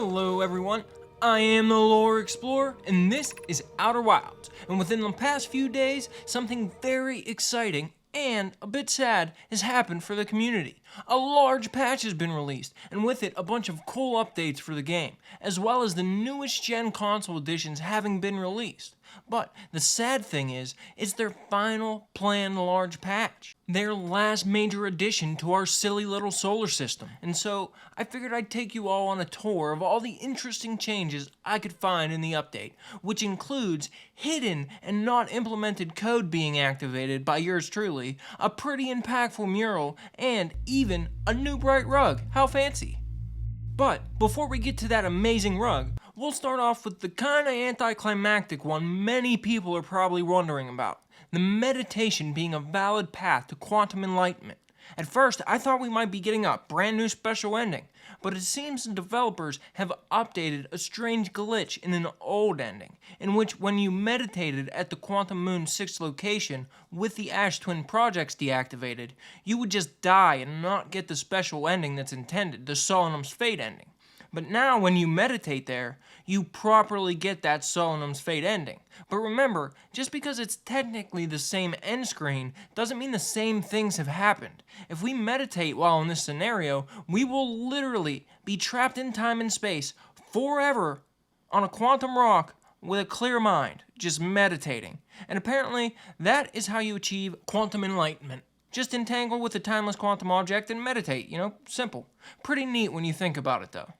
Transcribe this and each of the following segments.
Hello everyone, I am the Lore Explorer, and this is Outer Wilds. And within the past few days, something very exciting and a bit sad has happened for the community. A large patch has been released, and with it a bunch of cool updates for the game, as well as the newest gen console editions having been released. But the sad thing is, it's their final planned large patch. Their last major addition to our silly little solar system. And so, I figured I'd take you all on a tour of all the interesting changes I could find in the update, which includes hidden and not implemented code being activated by yours truly, a pretty impactful mural, and even a new bright rug. How fancy! But before we get to that amazing rug, we'll start off with the kinda anticlimactic one many people are probably wondering about. The meditation being a valid path to quantum enlightenment. At first, I thought we might be getting a brand new special ending, but it seems the developers have updated a strange glitch in an old ending, in which when you meditated at the Quantum Moon 6 location with the Ash Twin projects deactivated, you would just die and not get the special ending that's intended, the Solemnum's Fate ending. But now when you meditate there, you properly get that Solemnum's Fate ending. But remember, just because it's technically the same end screen doesn't mean the same things have happened. If we meditate while in this scenario, we will literally be trapped in time and space forever on a quantum rock with a clear mind, just meditating. And apparently, that is how you achieve quantum enlightenment. Just entangle with a timeless quantum object and meditate, simple. Pretty neat when you think about it though.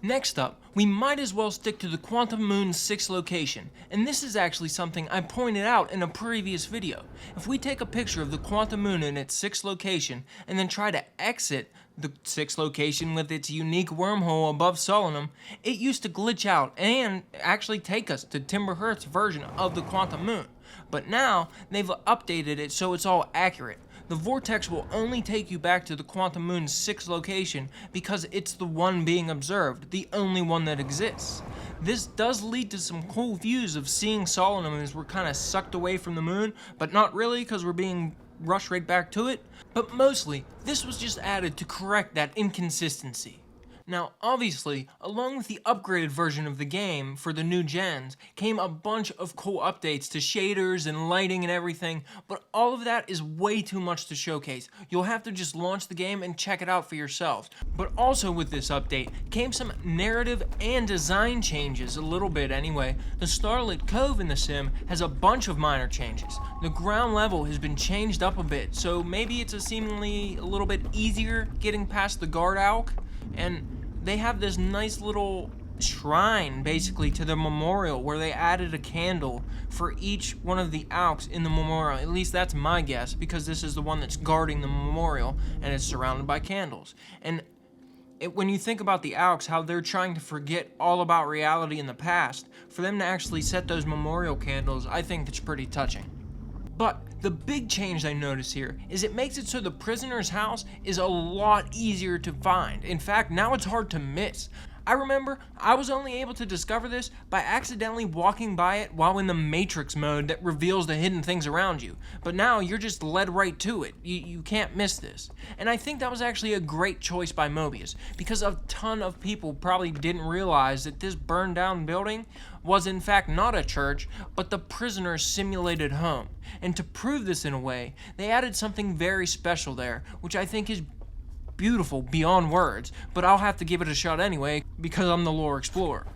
Next up, we might as well stick to the Quantum Moon 6 location, and this is actually something I pointed out in a previous video. If we take a picture of the Quantum Moon in its 6th location, and then try to exit the 6th location with its unique wormhole above Solemnum, it used to glitch out and actually take us to Timberhurst's version of the Quantum Moon. But now, they've updated it so it's all accurate. The vortex will only take you back to the Quantum Moon's 6th location because it's the one being observed, the only one that exists. This does lead to some cool views of seeing Solemnum as we're kind of sucked away from the moon, but not really because we're being rushed right back to it. But mostly, this was just added to correct that inconsistency. Now, obviously, along with the upgraded version of the game for the new gens, came a bunch of cool updates to shaders and lighting and everything, but all of that is way too much to showcase. You'll have to just launch the game and check it out for yourselves. But also with this update came some narrative and design changes, a little bit anyway. The Starlet Cove in the sim has a bunch of minor changes. The ground level has been changed up a bit, so maybe it's seemingly a little bit easier getting past the guard alk, and they have this nice little shrine, basically, to the memorial where they added a candle for each one of the alks in the memorial. At least that's my guess, because this is the one that's guarding the memorial, and it's surrounded by candles. And when you think about the alks, how they're trying to forget all about reality in the past, for them to actually set those memorial candles, I think that's pretty touching. But the big change I notice here is it makes it so the prisoner's house is a lot easier to find. In fact, now it's hard to miss. I remember I was only able to discover this by accidentally walking by it while in the Matrix mode that reveals the hidden things around you. But now you're just led right to it. You can't miss this. And I think that was actually a great choice by Mobius, because a ton of people probably didn't realize that this burned down building was in fact not a church, but the prisoner's simulated home. And to prove this in a way, they added something very special there, which I think is beautiful beyond words, but I'll have to give it a shot anyway because I'm the Lore Explorer.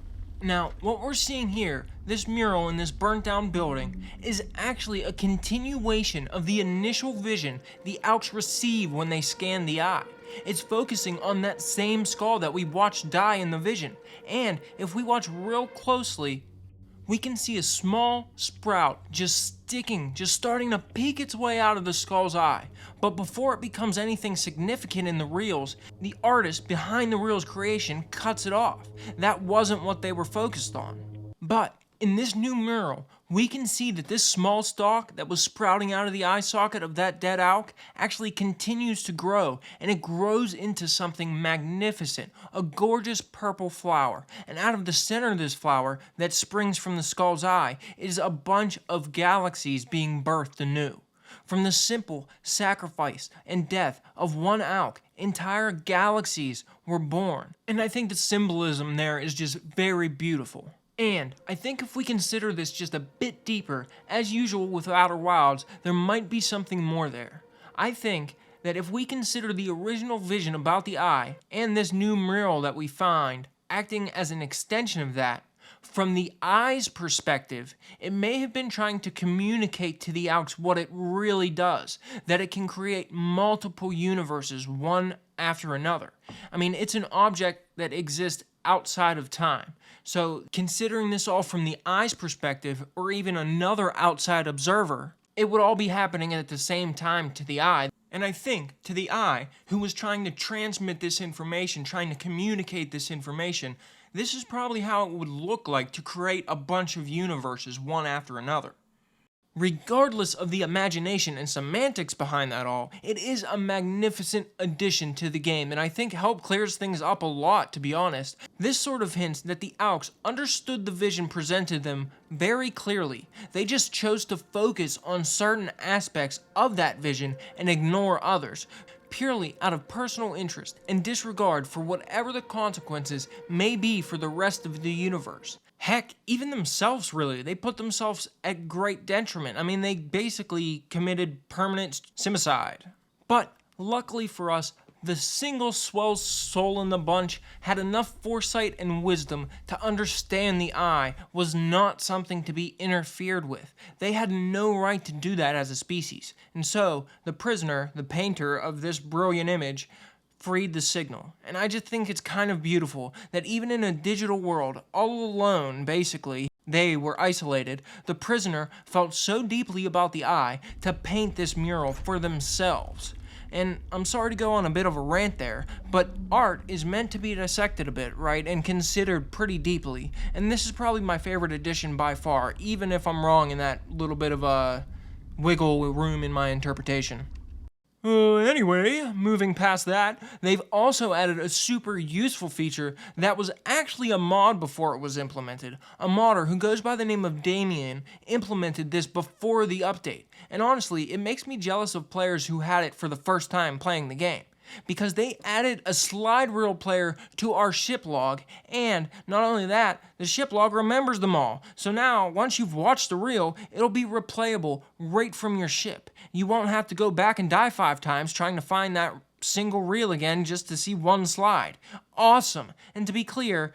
Now, what we're seeing here, this mural in this burnt down building, is actually a continuation of the initial vision the alks receive when they scan the eye. It's focusing on that same skull that we watched die in the vision, and if we watch real closely, we can see a small sprout just starting to peek its way out of the skull's eye. But before it becomes anything significant in the reels, the artist behind the reel's creation cuts it off. That wasn't what they were focused on. But in this new mural, we can see that this small stalk that was sprouting out of the eye socket of that dead alk actually continues to grow, and it grows into something magnificent, a gorgeous purple flower. And out of the center of this flower that springs from the skull's eye is a bunch of galaxies being birthed anew. From the simple sacrifice and death of one alk entire galaxies were born. And I think the symbolism there is just very beautiful. And I think if we consider this just a bit deeper, as usual with Outer Wilds, there might be something more there. I think that if we consider the original vision about the eye and this new mural that we find acting as an extension of that, from the eye's perspective, it may have been trying to communicate to the Alks what it really does, that it can create multiple universes one after another. I mean, it's an object that exists outside of time. So considering this all from the eye's perspective, or even another outside observer, it would all be happening at the same time to the eye. And I think to the eye, who was trying to transmit this information, trying to communicate this information, this is probably how it would look like to create a bunch of universes one after another. Regardless of the imagination and semantics behind that all, it is a magnificent addition to the game, and I think help clears things up a lot, to be honest. This sort of hints that the Alks understood the vision presented them very clearly. They just chose to focus on certain aspects of that vision and ignore others, purely out of personal interest and disregard for whatever the consequences may be for the rest of the universe. Heck, even themselves, really. They put themselves at great detriment. I mean, they basically committed permanent suicide. But luckily for us, the single swell soul in the bunch had enough foresight and wisdom to understand the eye was not something to be interfered with. They had no right to do that as a species. And so, the prisoner, the painter of this brilliant image, freed the signal. And I just think it's kind of beautiful that even in a digital world, all alone, basically, they were isolated, the prisoner felt so deeply about the eye to paint this mural for themselves. And I'm sorry to go on a bit of a rant there, but art is meant to be dissected a bit, right, and considered pretty deeply. And this is probably my favorite edition by far, even if I'm wrong in that little bit of a wiggle room in my interpretation. Anyway, moving past that, they've also added a super useful feature that was actually a mod before it was implemented. A modder who goes by the name of Damien implemented this before the update. And honestly, it makes me jealous of players who had it for the first time playing the game, because they added a slide reel player to our ship log, and not only that, the ship log remembers them all. So now, once you've watched the reel, it'll be replayable right from your ship. You won't have to go back and die 5 times trying to find that single reel again just to see one slide. Awesome. And to be clear,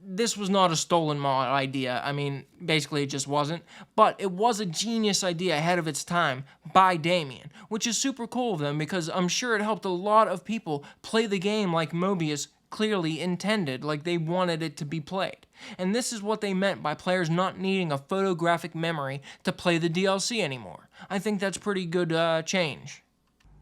this was not a stolen mod idea. I mean, basically it just wasn't. But it was a genius idea ahead of its time by Damien, which is super cool of them because I'm sure it helped a lot of people play the game like Mobius clearly intended, like they wanted it to be played. And this is what they meant by players not needing a photographic memory to play the DLC anymore. I think that's pretty good change.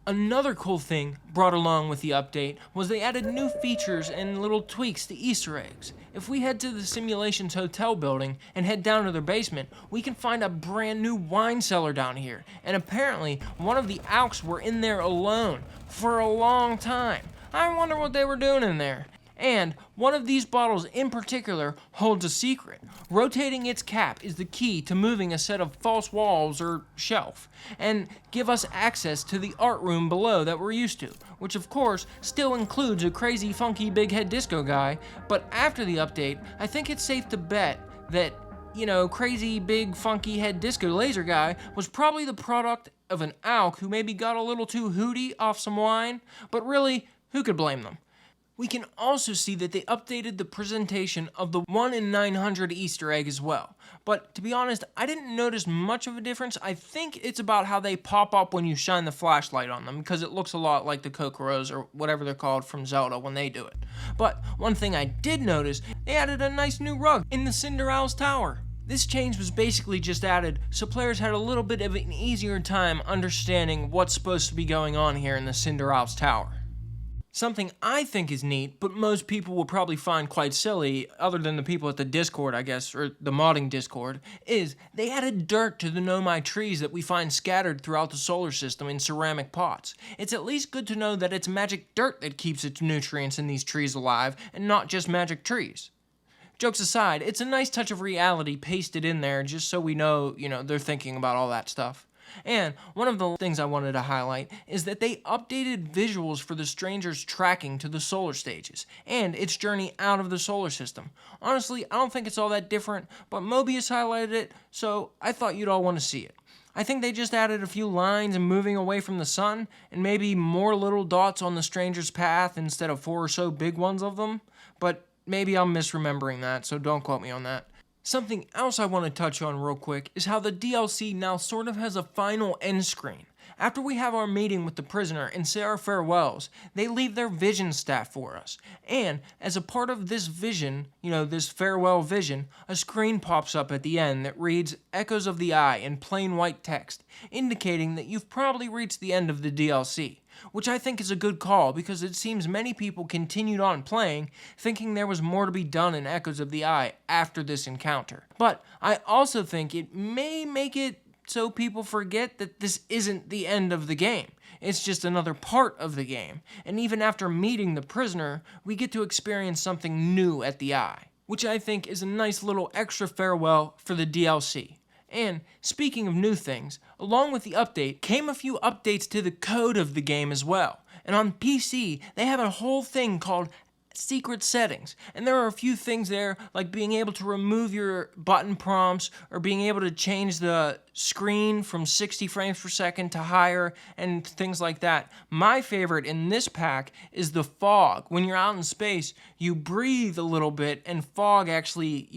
Another cool thing brought along with the update was they added new features and little tweaks to Easter eggs. If we head to the Simulations Hotel building and head down to their basement, we can find a brand new wine cellar down here. And apparently, one of the Alks were in there alone for a long time. I wonder what they were doing in there. And one of these bottles in particular holds a secret. Rotating its cap is the key to moving a set of false walls or shelf, and give us access to the art room below that we're used to, which of course still includes a crazy funky big head disco guy, but after the update, I think it's safe to bet that, crazy big funky head disco laser guy was probably the product of an Alk who maybe got a little too hooty off some wine, but really, who could blame them? We can also see that they updated the presentation of the 1 in 900 Easter egg as well. But to be honest, I didn't notice much of a difference. I think it's about how they pop up when you shine the flashlight on them, because it looks a lot like the Kokoros or whatever they're called from Zelda when they do it. But one thing I did notice, they added a nice new rug in the Cinder Owl's tower. This change was basically just added so players had a little bit of an easier time understanding what's supposed to be going on here in the Cinder Owl's tower. Something I think is neat, but most people will probably find quite silly, other than the people at the Discord, I guess, or the modding Discord, is they added dirt to the Nomai trees that we find scattered throughout the solar system in ceramic pots. It's at least good to know that it's magic dirt that keeps its nutrients in these trees alive, and not just magic trees. Jokes aside, it's a nice touch of reality pasted in there just so we know, they're thinking about all that stuff. And one of the things I wanted to highlight is that they updated visuals for the stranger's tracking to the solar stages and its journey out of the solar system. Honestly, I don't think it's all that different, but Mobius highlighted it, so I thought you'd all want to see it. I think they just added a few lines and moving away from the sun, and maybe more little dots on the stranger's path instead of 4 or so big ones of them, but maybe I'm misremembering that, so don't quote me on that. Something else I want to touch on real quick is how the DLC now sort of has a final end screen. After we have our meeting with the prisoner and say our farewells, they leave their vision staff for us. And as a part of this vision, this farewell vision, a screen pops up at the end that reads Echoes of the Eye in plain white text, indicating that you've probably reached the end of the DLC. Which I think is a good call because it seems many people continued on playing, thinking there was more to be done in Echoes of the Eye after this encounter. But I also think it may make it so people forget that this isn't the end of the game. It's just another part of the game. And even after meeting the prisoner, we get to experience something new at the Eye, which I think is a nice little extra farewell for the DLC. And speaking of new things, along with the update came a few updates to the code of the game as well. And on PC, they have a whole thing called secret settings. And there are a few things there, like being able to remove your button prompts or being able to change the screen from 60 frames per second to higher and things like that. My favorite in this pack is the fog. When you're out in space, you breathe a little bit and fog actually,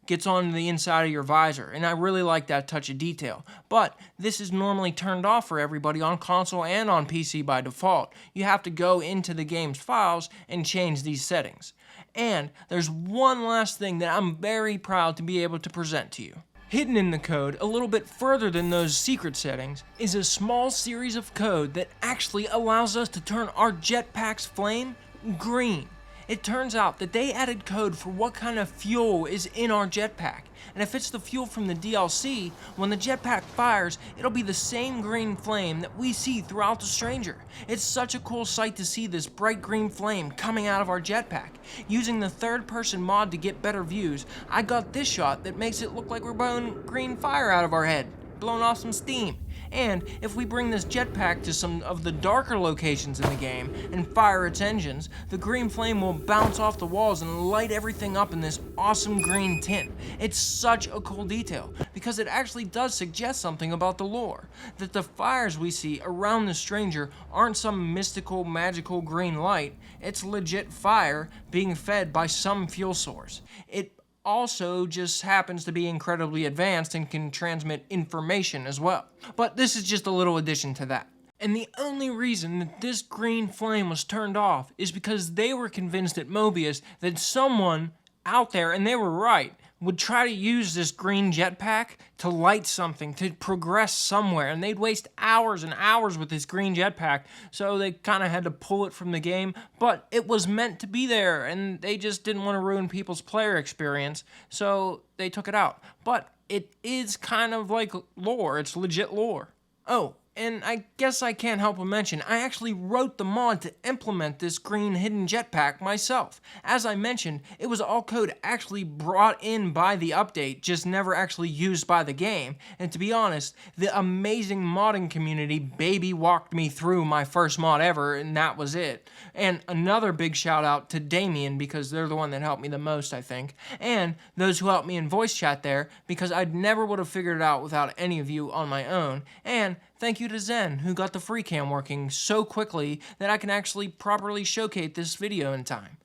gets on the inside of your visor, and I really like that touch of detail. But this is normally turned off for everybody on console and on PC by default. You have to go into the game's files and change these settings. And there's one last thing that I'm very proud to be able to present to you. Hidden in the code, a little bit further than those secret settings, is a small series of code that actually allows us to turn our jetpack's flame green. It turns out that they added code for what kind of fuel is in our jetpack. And if it's the fuel from the DLC, when the jetpack fires, it'll be the same green flame that we see throughout the stranger. It's such a cool sight to see this bright green flame coming out of our jetpack. Using the third-person mod to get better views, I got this shot that makes it look like we're blowing green fire out of our head, blowing off some steam. And if we bring this jetpack to some of the darker locations in the game and fire its engines, the green flame will bounce off the walls and light everything up in this awesome green tint. It's such a cool detail because it actually does suggest something about the lore, that the fires we see around the stranger aren't some mystical, magical green light. It's legit fire being fed by some fuel source. It also just happens to be incredibly advanced and can transmit information as well. But this is just a little addition to that. And the only reason that this green flame was turned off is because they were convinced at Mobius that someone out there, and they were right, would try to use this green jetpack to light something, to progress somewhere, and they'd waste hours and hours with this green jetpack, so they kind of had to pull it from the game, but it was meant to be there, and they just didn't want to ruin people's player experience, so they took it out. But it is kind of like lore, it's legit lore. Oh, and I guess I can't help but mention, I actually wrote the mod to implement this green hidden jetpack myself. As I mentioned, it was all code actually brought in by the update, just never actually used by the game. And to be honest, the amazing modding community baby walked me through my first mod ever, and that was it. And another big shout out to Damien, because they're the one that helped me the most, I think. And those who helped me in voice chat there, because I never would have figured it out without any of you on my own. And thank you to Zen, who got the free cam working so quickly that I can actually properly showcase this video in time.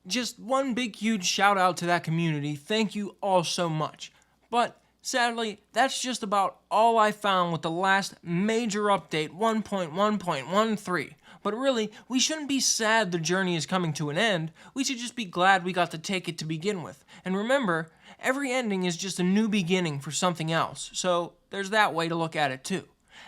Just one big huge shout out to that community, thank you all so much. But sadly, that's just about all I found with the last major update 1.1.13. But really, we shouldn't be sad the journey is coming to an end, we should just be glad we got to take it to begin with. And remember, every ending is just a new beginning for something else, so there's that way to look at it too.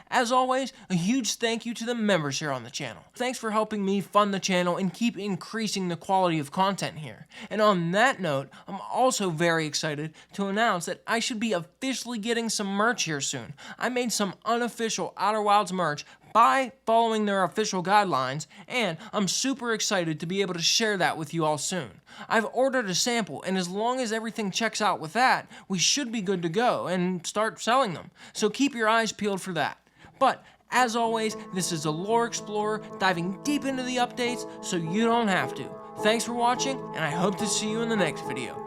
As always, a huge thank you to the members here on the channel. Thanks for helping me fund the channel and keep increasing the quality of content here. And on that note, I'm also very excited to announce that I should be officially getting some merch here soon. I made some unofficial Outer Wilds merch by following their official guidelines, and I'm super excited to be able to share that with you all soon. I've ordered a sample, and as long as everything checks out with that, we should be good to go and start selling them. So keep your eyes peeled for that. But as always, this is a Lore Explorer diving deep into the updates so you don't have to. Thanks for watching, and I hope to see you in the next video.